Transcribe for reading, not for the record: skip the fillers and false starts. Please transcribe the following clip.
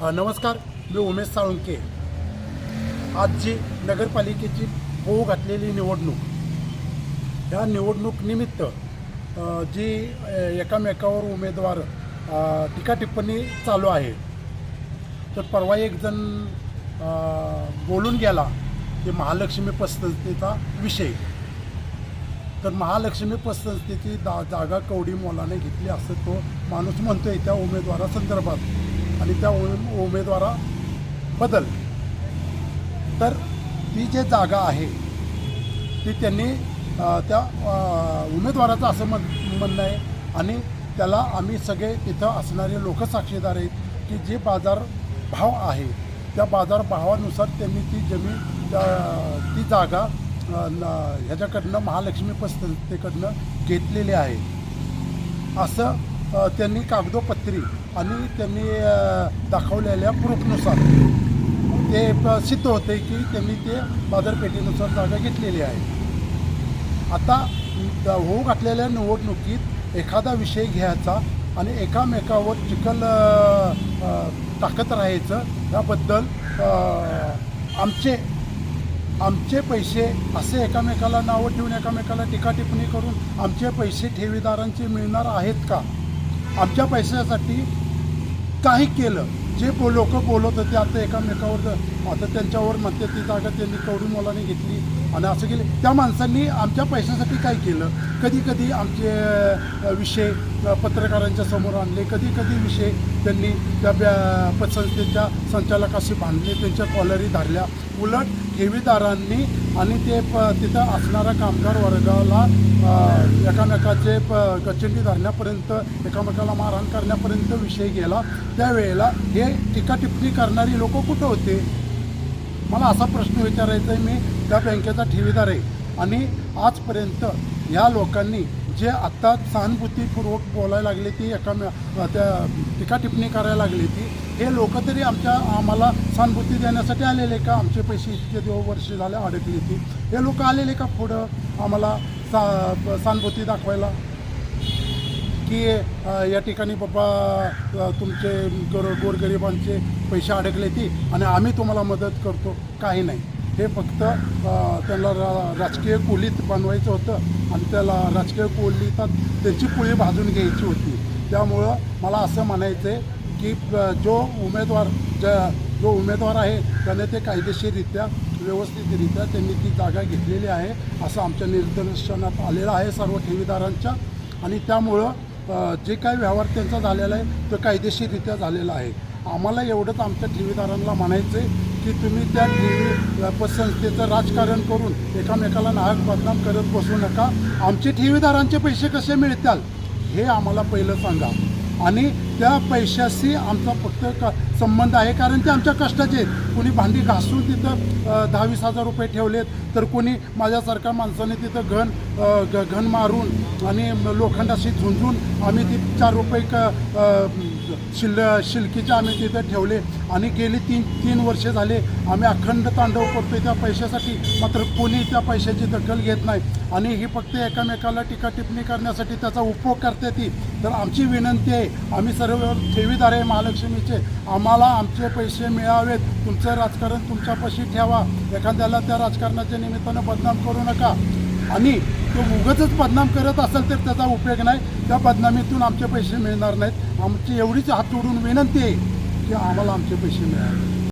नमस्कार, मी उमेश साळुंके। आज जी नगरपालिकेची होऊ घातलेली निवडणूक, या निवडणूक निमित्त जी एकामेकावर उमेदवार टीका टिप्पणी चालू आहे। तर परवा एक जण बोलून गेला की महालक्ष्मी पतसंस्थेचा विषय। तर महालक्ष्मी पतसंस्थेची जागा कवडी मोलाने घेतली असं तो माणूस म्हणतोय त्या उमेदवारासंदर्भात आणि त्या उमेदवाराबद्दल। तर ती जी जागा आहे ती त्यांनी त्या उमेदवाराचं असं म्हणणं आहे आणि त्याला आम्ही सगळे तिथं असणारे लोक साक्षीदार आहेत की जे बाजार भाव आहे त्या बाजार भावानुसार त्यांनी ती जमीन ती जागा ह्याच्याकडनं महालक्ष्मी पतसंस्थेकडनं घेतलेली आहे असं त्यांनी कागदोपत्री आणि त्यांनी दाखवलेल्या प्रूफनुसार ते सिद्ध होते की त्यांनी ते बाजारपेठेनुसार जागा घेतलेली आहे। आता होऊ घातलेल्या निवडणुकीत एखादा विषय घ्यायचा आणि एकामेकावर चिखल टाकत राहायचं, याबद्दल आमचे पैसे असे एकामेकाला नावं ठेवून एकामेकाला टीका टिप्पणी करून आमचे पैसे ठेवीदारांचे मिळणार आहेत का? आमच्या पैशासाठी काही केलं जे लोक बोलत होते आता एकामेकावर, आता त्यांच्यावर म्हणते ती जागा त्यांनी कवडी मोलाने घेतली आणि असं केले। त्या माणसांनी आमच्या पैशासाठी काय केलं? कधी कधी आमचे विषय पत्रकारांच्या समोर आणले, कधी कधी विषय त्यांनी त्या पतसंस्थेच्या संचालकाशी बांधले, त्यांच्या कॉलरी धरल्या। उलट ठेवीदारांनी आणि ते तिथं असणारा कामगार वर्गाला एकामेकाचे गचंडी धरण्यापर्यंत, एकामेकाला मारहाण करण्यापर्यंत विषय गेला। त्यावेळेला हे टीका टिप्पणी करणारी लोक कुठं होते? मला असा प्रश्न विचारायचा आहे। मी त्या बँकेचा ठेवीदार आहे आणि आजपर्यंत या लोकांनी जे आत्ता सहानुभूतीपूर्वक बोलायला लागले ती त्या टीका टिप्पणी करायला लागली ती, हे लोक तरी आम्हाला सहानुभूती देण्यासाठी आलेले का? आमचे पैसे इतके वर्ष झाले अडकले ती, हे लोक आलेले का पुढं आम्हाला सहानुभूती दाखवायला की या ठिकाणी बाबा तुमचे गोरगरिबांचे पैसे अडकले ती आणि आम्ही तुम्हाला मदत करतो? काही नाही, हे फक्त त्यांना राजकीय कोलीत बनवायचं होतं आणि त्याला राजकीय कोलीतात त्यांची पोळी भाजून घ्यायची होती। त्यामुळं मला असं म्हणायचं आहे की जो उमेदवार आहे त्याने ते कायदेशीररित्या व्यवस्थितरित्या त्यांनी ती जागा घेतलेली आहे असं आमच्या निदर्शनात आलेलं आहे सर्व ठेवीदारांच्या। आणि त्यामुळं जे काही व्यवहार त्यांचा झालेला आहे तो कायदेशीररित्या झालेला आहे। आम्हाला एवढंच आमच्या ठेवीदारांना म्हणायचं आहे की तुम्ही त्या पतसंस्थेचं राजकारण करून एकामेकाला नाहक बदनाम करत बसू नका। आमचे ठेवीदारांचे पैसे कसे मिळतील हे आम्हाला पहिलं सांगा आणि त्या पैशाशी आमचा फक्त संबंध आहे कारण ते आमच्या कष्टाचे आहेत। कोणी भांडी घासून तिथं 10-20 हजार रुपये ठेवलेत, तर कोणी माझ्यासारख्या माणसाने तिथं घन मारून आणि लोखंडाशी झुंजून आम्ही ती 4 रुपये शिल्कीचे आम्ही तिथं ठेवले आणि गेली 3 वर्षे झाले आम्ही अखंड तांडव करतोय त्या पैशासाठी, मात्र कोणी त्या पैशाची दखल घेत नाही आणि ही फक्त एकामेकाला टीका टिप्पणी करण्यासाठी त्याचा उपयोग करते ती। तर आमची विनंती आहे, आम्ही सर्व ठेवीदार आहे महालक्ष्मीचे, आम्हाला आमचे पैसे मिळावेत। तुमचं राजकारण तुमच्यापाशी ठेवा, एखाद्याला त्या राजकारणाच्या निमित्तानं बदनाम करू नका आणि तो उगाचच बदनाम करत असेल तर त्याचा उपयोग नाही, त्या बदनामीतून आमचे पैसे मिळणार नाहीत। आमची एवढीच हात जोडून विनंती आहे की आम्हाला आमचे पैसे मिळावे।